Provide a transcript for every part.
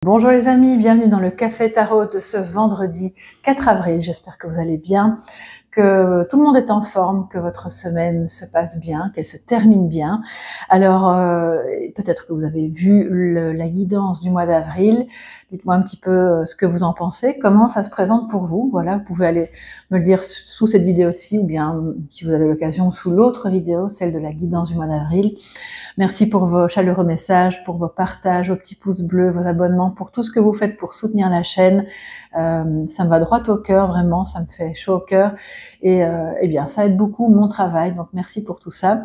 Bonjour les amis, bienvenue dans le Café Tarot de ce vendredi 4 avril. J'espère que vous allez bien, que tout le monde est en forme, que votre semaine se passe bien, qu'elle se termine bien. Alors, peut-être que vous avez vu la guidance du mois d'avril. Dites-moi un petit peu ce que vous en pensez, comment ça se présente pour vous. Voilà, vous pouvez aller me le dire sous cette vidéo-ci ou bien, si vous avez l'occasion, sous l'autre vidéo, celle de la guidance du mois d'avril. Merci pour vos chaleureux messages, pour vos partages, vos petits pouces bleus, vos abonnements, pour tout ce que vous faites pour soutenir la chaîne. Ça me va droit au cœur, vraiment, ça me fait chaud au cœur. Et eh bien, ça aide beaucoup mon travail, donc merci pour tout ça.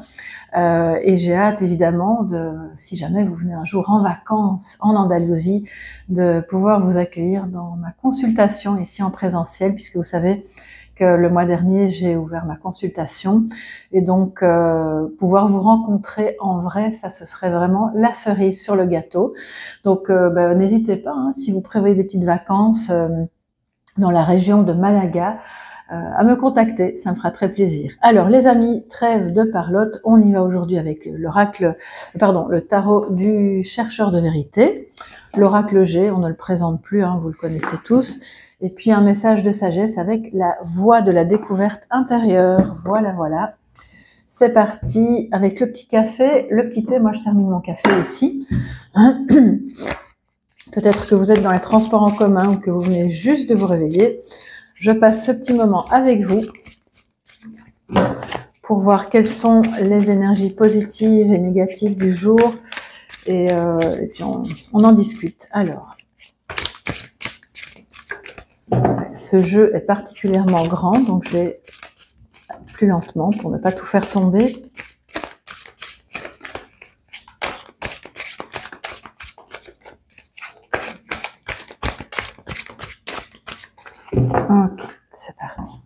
Et j'ai hâte, évidemment, si jamais vous venez un jour en vacances en Andalousie, de pouvoir vous accueillir dans ma consultation ici en présentiel, puisque vous savez que le mois dernier, j'ai ouvert ma consultation. Et donc, pouvoir vous rencontrer en vrai, ça, ce serait vraiment la cerise sur le gâteau. Donc, n'hésitez pas, hein, si vous prévoyez des petites vacances dans la région de Malaga, à me contacter, ça me fera très plaisir. Alors, les amis, trêve de parlotte, on y va aujourd'hui avec le tarot du chercheur de vérité. L'oracle G, on ne le présente plus, hein, vous le connaissez tous. Et puis un message de sagesse avec la voix de la découverte intérieure. Voilà, voilà. C'est parti avec le petit café, le petit thé. Moi, je termine mon café ici. Peut-être que vous êtes dans les transports en commun ou que vous venez juste de vous réveiller. Je passe ce petit moment avec vous pour voir quelles sont les énergies positives et négatives du jour. Et puis, on en discute. Alors, ce jeu est particulièrement grand, donc je vais plus lentement pour ne pas tout faire tomber. Ok, c'est parti.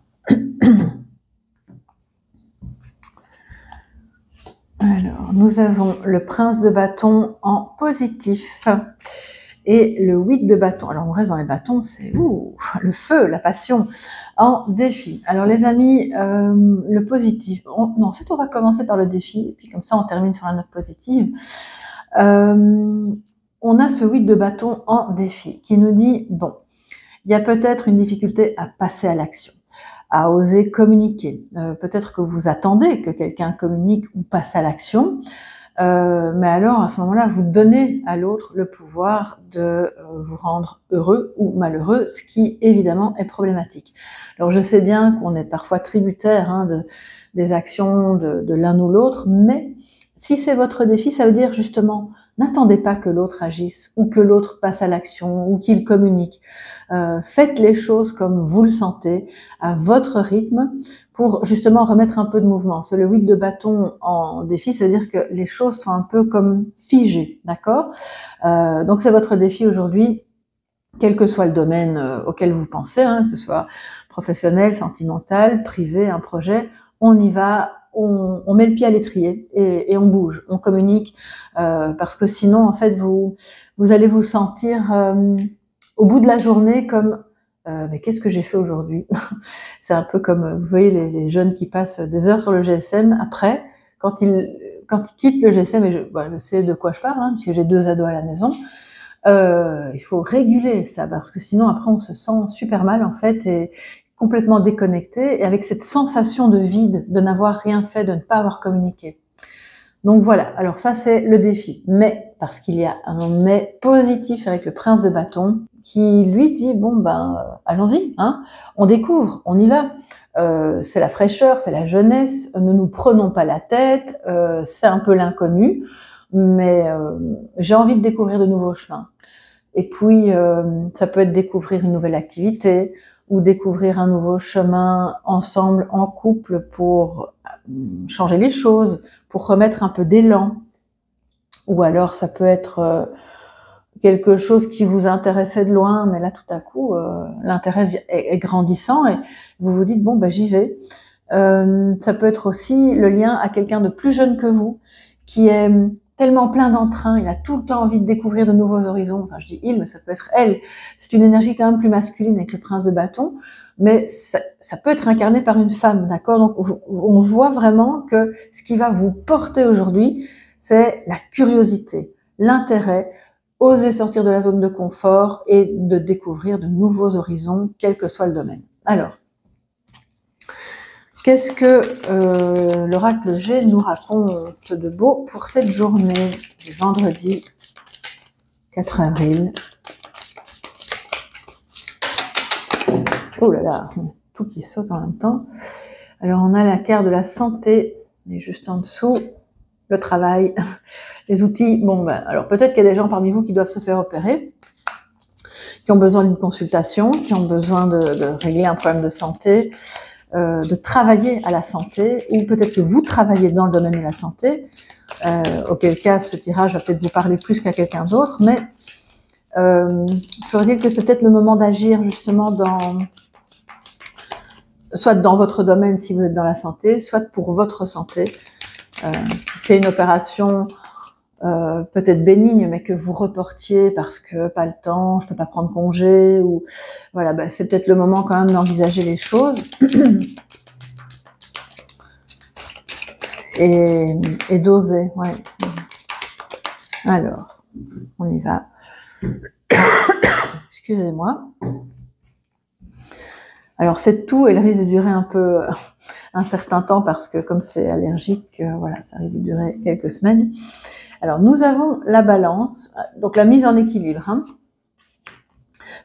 Alors, nous avons le prince de bâton en positif et le 8 de bâton. Alors, on reste dans les bâtons, c'est le feu, la passion en défi. Alors, les amis, le positif. En fait, on va commencer par le défi et puis comme ça, on termine sur la note positive. On a ce 8 de bâton en défi qui nous dit, bon, il y a peut-être une difficulté à passer à l'action, à oser communiquer. Peut-être que vous attendez que quelqu'un communique ou passe à l'action, mais alors à ce moment-là, vous donnez à l'autre le pouvoir de vous rendre heureux ou malheureux, ce qui évidemment est problématique. Alors je sais bien qu'on est parfois tributaire des actions de l'un ou l'autre, mais si c'est votre défi, ça veut dire justement, n'attendez pas que l'autre agisse ou que l'autre passe à l'action ou qu'il communique. Faites les choses comme vous le sentez, à votre rythme, pour justement remettre un peu de mouvement. C'est le 8 de bâton en défi, ça veut dire que les choses sont un peu comme figées, d'accord ? Donc c'est votre défi aujourd'hui, quel que soit le domaine auquel vous pensez, hein, que ce soit professionnel, sentimental, privé, un projet, on y va. On met le pied à l'étrier et on bouge, on communique, parce que sinon, en fait, vous allez vous sentir au bout de la journée comme mais qu'est-ce que j'ai fait aujourd'hui? C'est un peu comme, vous voyez, les jeunes qui passent des heures sur le GSM. Après, quand ils quittent le GSM, et je sais de quoi je parle, hein, puisque j'ai 2 ados à la maison, il faut réguler ça, parce que sinon, après, on se sent super mal, en fait, et complètement déconnecté, et avec cette sensation de vide, de n'avoir rien fait, de ne pas avoir communiqué. Donc voilà, alors ça c'est le défi. Mais, parce qu'il y a un mais positif avec le prince de bâton, qui lui dit, bon allons-y, hein, on découvre, on y va. C'est la fraîcheur, c'est la jeunesse, ne nous prenons pas la tête, c'est un peu l'inconnu, mais j'ai envie de découvrir de nouveaux chemins. Et puis, ça peut être découvrir une nouvelle activité, ou découvrir un nouveau chemin ensemble, en couple, pour changer les choses, pour remettre un peu d'élan. Ou alors ça peut être quelque chose qui vous intéressait de loin, mais là tout à coup, l'intérêt est grandissant et vous vous dites, bon, j'y vais. Ça peut être aussi le lien à quelqu'un de plus jeune que vous, qui est tellement plein d'entrain, il a tout le temps envie de découvrir de nouveaux horizons. Enfin, je dis il, mais ça peut être elle. C'est une énergie quand même plus masculine avec le prince de bâton, mais ça peut être incarné par une femme, d'accord? Donc, on voit vraiment que ce qui va vous porter aujourd'hui, c'est la curiosité, l'intérêt, oser sortir de la zone de confort et de découvrir de nouveaux horizons, quel que soit le domaine. Alors, qu'est-ce que l'oracle G nous raconte de beau pour cette journée du vendredi 4 avril? Oh là là, tout qui saute en même temps. Alors on a la carte de la santé, et juste en dessous, le travail, les outils. Bon, ben, alors peut-être qu'il y a des gens parmi vous qui doivent se faire opérer, qui ont besoin d'une consultation, qui ont besoin de régler un problème de santé, de travailler à la santé, ou peut-être que vous travaillez dans le domaine de la santé, auquel cas ce tirage va peut-être vous parler plus qu'à quelqu'un d'autre, mais je voudrais dire que c'est peut-être le moment d'agir justement soit dans votre domaine si vous êtes dans la santé, soit pour votre santé. Si c'est une opération peut-être bénigne, mais que vous reportiez parce que pas le temps, je peux pas prendre congé, ou voilà, bah, c'est peut-être le moment quand même d'envisager les choses et d'oser. Ouais. Alors, on y va. Excusez-moi. Alors cette toux, elle risque de durer un peu un certain temps parce que comme c'est allergique, voilà, ça risque de durer quelques semaines. Alors nous avons la balance, donc la mise en équilibre. Hein.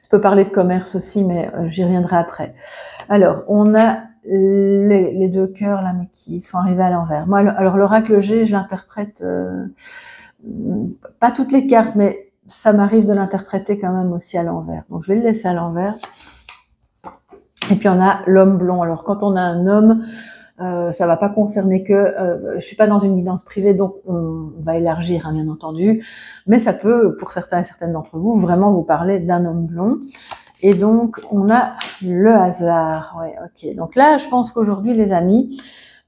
Je peux parler de commerce aussi, mais j'y reviendrai après. Alors on a les deux cœurs là, mais qui sont arrivés à l'envers. Moi, alors l'oracle G, je l'interprète pas toutes les cartes, mais ça m'arrive de l'interpréter quand même aussi à l'envers. Donc je vais le laisser à l'envers. Et puis on a l'homme blond. Alors quand on a un homme, ça va pas concerner que. Je suis pas dans une guidance privée, donc on va élargir, hein, bien entendu. Mais ça peut, pour certains et certaines d'entre vous, vraiment vous parler d'un homme blond. Et donc on a le hasard. Ouais, ok. Donc là, je pense qu'aujourd'hui, les amis,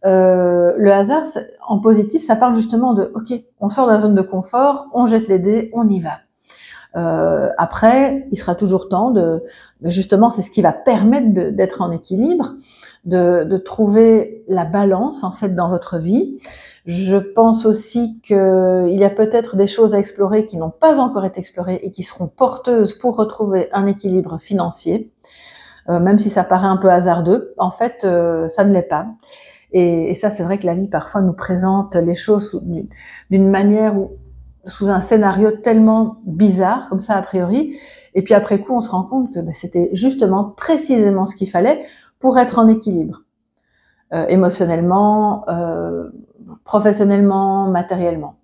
le hasard, en positif, ça parle justement de, ok, on sort de la zone de confort, on jette les dés, on y va. Après, il sera toujours temps justement, c'est ce qui va permettre d'être en équilibre, de trouver la balance en fait dans votre vie. Je pense aussi qu'il y a peut-être des choses à explorer qui n'ont pas encore été explorées et qui seront porteuses pour retrouver un équilibre financier, même si ça paraît un peu hasardeux. En fait, ça ne l'est pas. Et ça, c'est vrai que la vie parfois nous présente les choses d'une manière sous un scénario tellement bizarre, comme ça a priori, et puis après coup, on se rend compte que c'était justement précisément ce qu'il fallait pour être en équilibre, émotionnellement, professionnellement, matériellement.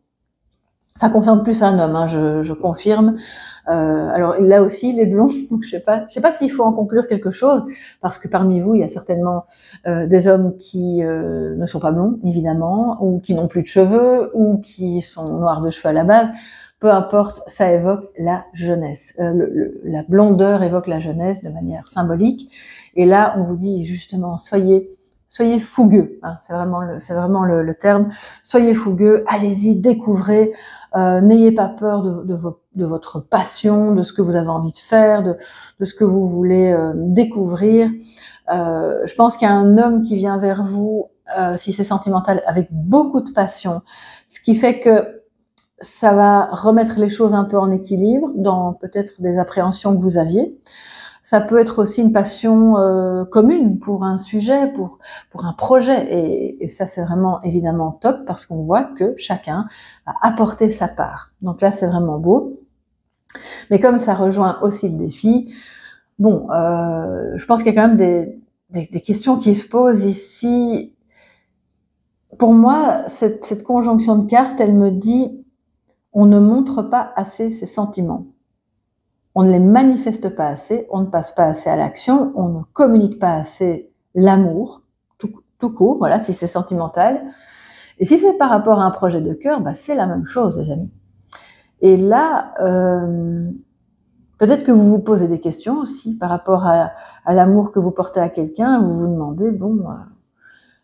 Ça concerne plus un homme, hein, je confirme. Alors là aussi, les blonds, je sais pas s'il faut en conclure quelque chose, parce que parmi vous, il y a certainement des hommes qui ne sont pas blonds, évidemment, ou qui n'ont plus de cheveux, ou qui sont noirs de cheveux à la base. Peu importe, ça évoque la jeunesse. La blondeur évoque la jeunesse de manière symbolique. Et là, on vous dit justement, soyez fougueux. Hein, c'est vraiment le terme. Soyez fougueux, allez-y, découvrez. N'ayez pas peur de votre passion, de ce que vous avez envie de faire, de ce que vous voulez découvrir. Je pense qu'il y a un homme qui vient vers vous, si c'est sentimental, avec beaucoup de passion, ce qui fait que ça va remettre les choses un peu en équilibre dans peut-être des appréhensions que vous aviez. Ça peut être aussi une passion commune pour un sujet, pour un projet. Et ça, c'est vraiment évidemment top parce qu'on voit que chacun a apporté sa part. Donc là, c'est vraiment beau. Mais comme ça rejoint aussi le défi, bon, je pense qu'il y a quand même des questions qui se posent ici. Pour moi, cette conjonction de cartes, elle me dit on ne montre pas assez ses sentiments. On ne les manifeste pas assez, on ne passe pas assez à l'action, on ne communique pas assez l'amour, tout court, voilà, si c'est sentimental. Et si c'est par rapport à un projet de cœur, c'est la même chose, les amis. Et là, peut-être que vous vous posez des questions aussi par rapport à l'amour que vous portez à quelqu'un, vous vous demandez, bon,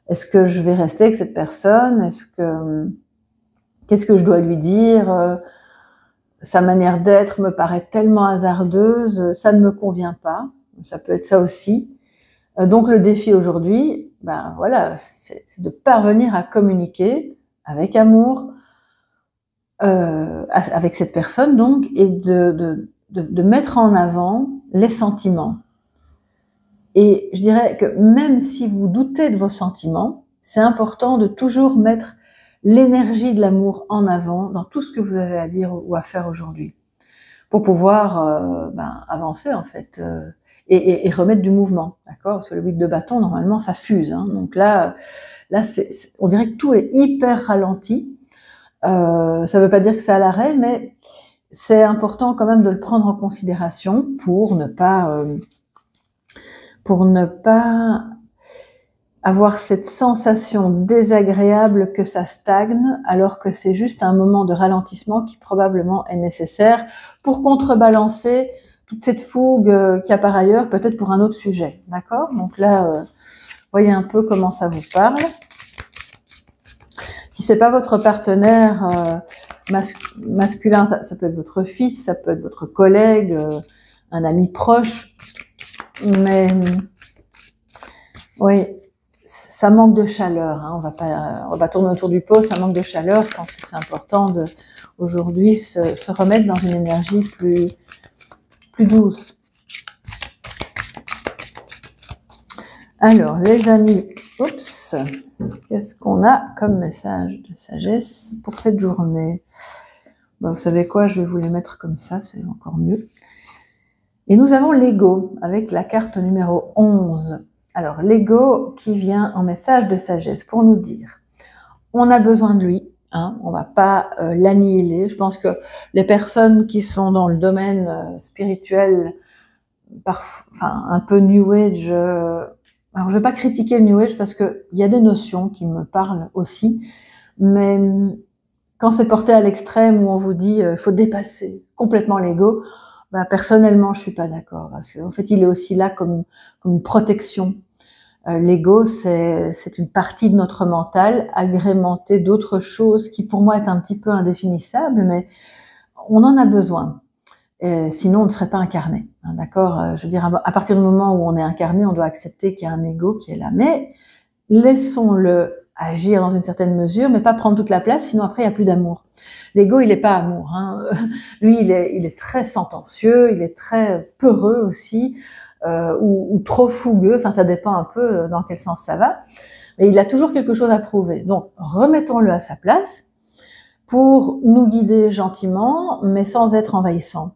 est-ce que je vais rester avec cette personne? Qu'est-ce que je dois lui dire? Sa manière d'être me paraît tellement hasardeuse, ça ne me convient pas. Ça peut être ça aussi. Donc le défi aujourd'hui, voilà, c'est de parvenir à communiquer avec amour, avec cette personne donc, et de mettre en avant les sentiments. Et je dirais que même si vous doutez de vos sentiments, c'est important de toujours mettre l'énergie de l'amour en avant dans tout ce que vous avez à dire ou à faire aujourd'hui, pour pouvoir avancer en fait, et remettre du mouvement, d'accord? Parce que le 8 de bâton, normalement, ça fuse, hein. Donc là on dirait que tout est hyper ralenti. Ça ne veut pas dire que c'est à l'arrêt, mais c'est important quand même de le prendre en considération pour ne pas avoir cette sensation désagréable que ça stagne, alors que c'est juste un moment de ralentissement qui probablement est nécessaire pour contrebalancer toute cette fougue qu'il y a par ailleurs, peut-être pour un autre sujet, d'accord? Donc là, voyez un peu comment ça vous parle. Si c'est pas votre partenaire masculin, ça peut être votre fils, ça peut être votre collègue, un ami proche, mais oui, ça manque de chaleur, hein. On va tourner autour du pot, ça manque de chaleur. Je pense que c'est important de aujourd'hui se remettre dans une énergie plus douce. Alors, les amis, oups, qu'est-ce qu'on a comme message de sagesse pour cette journée? Vous savez quoi, je vais vous les mettre comme ça, c'est encore mieux. Et nous avons l'ego avec la carte numéro 11. Alors, l'ego qui vient en message de sagesse pour nous dire, on a besoin de lui, hein, on va pas l'annihiler. Je pense que les personnes qui sont dans le domaine spirituel, un peu New Age, alors je vais pas critiquer le New Age parce que il y a des notions qui me parlent aussi, mais quand c'est porté à l'extrême où on vous dit faut dépasser complètement l'ego, personnellement je suis pas d'accord, parce qu'en fait il est aussi là comme une protection. L'ego c'est une partie de notre mental agrémentée d'autres choses qui pour moi est un petit peu indéfinissable, mais on en a besoin. Sinon on ne serait pas incarné, hein, d'accord? Je veux dire, à partir du moment où on est incarné, on doit accepter qu'il y a un ego qui est là, mais laissons-le agir dans une certaine mesure, mais pas prendre toute la place, sinon après il n'y a plus d'amour. L'ego, il n'est pas amour, hein. Lui, il est très sentencieux, il est très peureux aussi, ou trop fougueux, enfin ça dépend un peu dans quel sens ça va, mais il a toujours quelque chose à prouver. Donc remettons-le à sa place pour nous guider gentiment, mais sans être envahissant.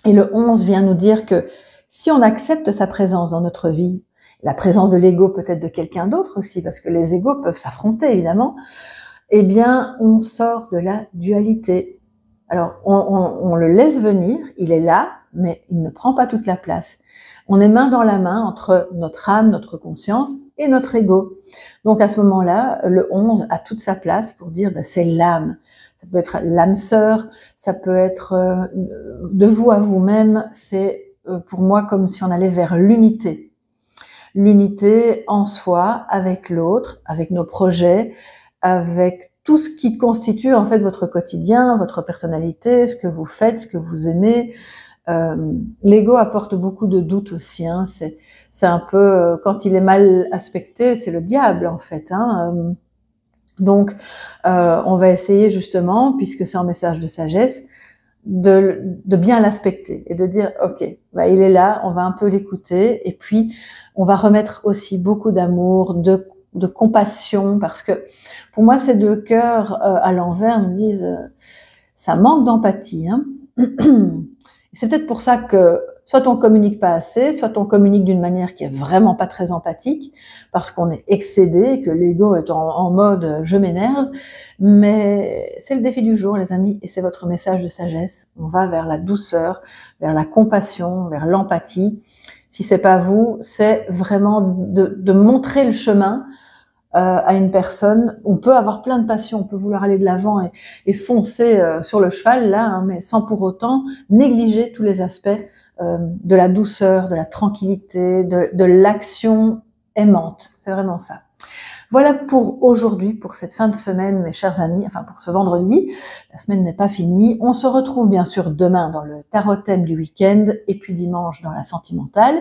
Et le 11 vient nous dire que si on accepte sa présence dans notre vie, la présence de l'ego peut-être de quelqu'un d'autre aussi, parce que les égos peuvent s'affronter évidemment, eh bien on sort de la dualité. Alors on le laisse venir, il est là, mais il ne prend pas toute la place. On est main dans la main entre notre âme, notre conscience et notre ego. Donc à ce moment-là, le 11 a toute sa place pour dire c'est l'âme. Ça peut être l'âme sœur, ça peut être de vous à vous-même. C'est pour moi comme si on allait vers l'unité. L'unité en soi, avec l'autre, avec nos projets, avec tout ce qui constitue en fait votre quotidien, votre personnalité, ce que vous faites, ce que vous aimez. L'ego apporte beaucoup de doutes aussi, hein. C'est un peu, quand il est mal aspecté, c'est le diable en fait, hein. Donc, on va essayer justement, puisque c'est un message de sagesse, de bien l'aspecter et de dire ok, il est là, on va un peu l'écouter et puis on va remettre aussi beaucoup d'amour, de compassion, parce que pour moi ces deux cœurs à l'envers me disent ça manque d'empathie, hein. C'est peut-être pour ça que soit on communique pas assez, soit on communique d'une manière qui est vraiment pas très empathique, parce qu'on est excédé, que l'ego est en mode je m'énerve. Mais c'est le défi du jour, les amis, et c'est votre message de sagesse. On va vers la douceur, vers la compassion, vers l'empathie. Si c'est pas vous, c'est vraiment de montrer le chemin à une personne. On peut avoir plein de passion, on peut vouloir aller de l'avant et foncer sur le cheval là, hein, mais sans pour autant négliger tous les aspects de la douceur, de la tranquillité, de l'action aimante. C'est vraiment ça. Voilà pour aujourd'hui, pour cette fin de semaine, mes chers amis, enfin pour ce vendredi. La semaine n'est pas finie. On se retrouve bien sûr demain dans le tarot thème du week-end et puis dimanche dans la sentimentale.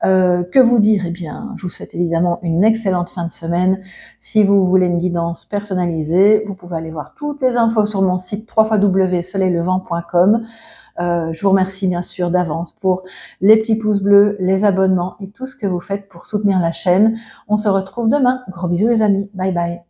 Que vous dire? Eh bien, je vous souhaite évidemment une excellente fin de semaine. Si vous voulez une guidance personnalisée, vous pouvez aller voir toutes les infos sur mon site www.soleillevent.com. Je vous remercie bien sûr d'avance pour les petits pouces bleus, les abonnements et tout ce que vous faites pour soutenir la chaîne. On se retrouve demain. Gros bisous les amis. Bye bye.